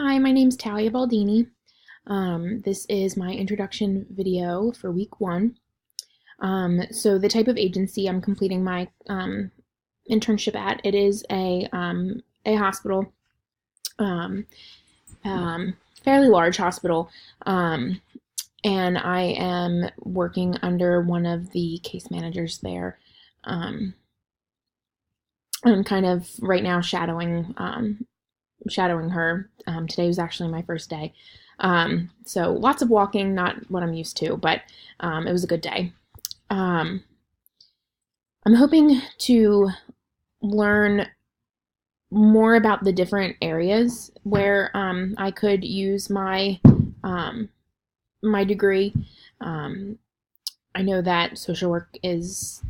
Hi, my name's Talia Baldini. This is my introduction video for week one. So the type of agency I'm completing my internship at, it is a hospital, um, fairly large hospital, and I am working under one of the case managers there. I'm kind of right now shadowing her. Today was actually my first day. So lots of walking, not what I'm used to, but it was a good day. I'm hoping to learn more about the different areas where I could use my degree. I know that social work is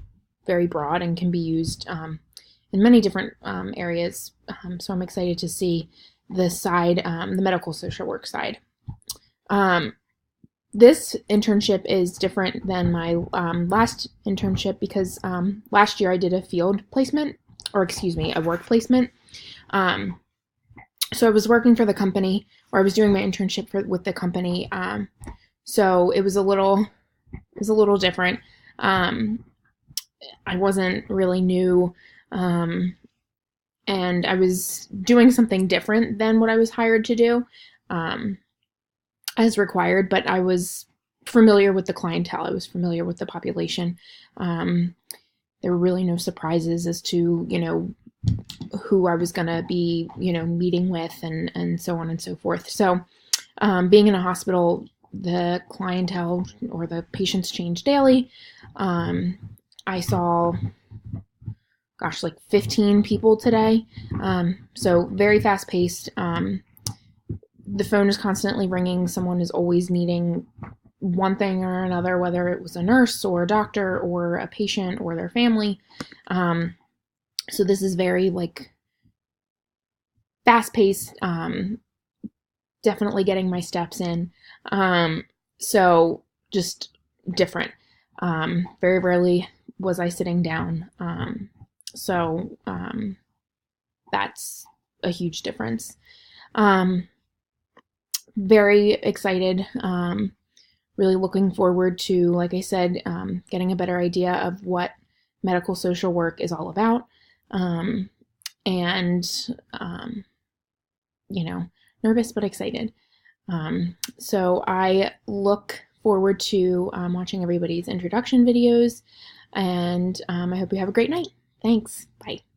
very broad and can be used in many different areas. So I'm excited to see the side, the medical social work side. This internship is different than my last internship because last year I did a field placement, or excuse me, a work placement. So I was working for the company, or I was doing my internship with the company. So it was a little different. I wasn't really new, and I was doing something different than what I was hired to do, as required, but I was familiar with the clientele. I was familiar with the population. There were really no surprises as to, who I was going to be, meeting with and so on and so forth. So being in a hospital, the clientele or the patients change daily. I saw, like 15 people today. So very fast paced. The phone is constantly ringing. Someone is always needing one thing or another, whether it was a nurse or a doctor or a patient or their family. So this is very fast paced, definitely getting my steps in. So just different. Very rarely was I sitting down. So that's a huge difference. Very excited. Really looking forward to, like I said, getting a better idea of what medical social work is all about. And, nervous but excited. So I look forward to watching everybody's introduction videos, and I hope you have a great night. Thanks. Bye.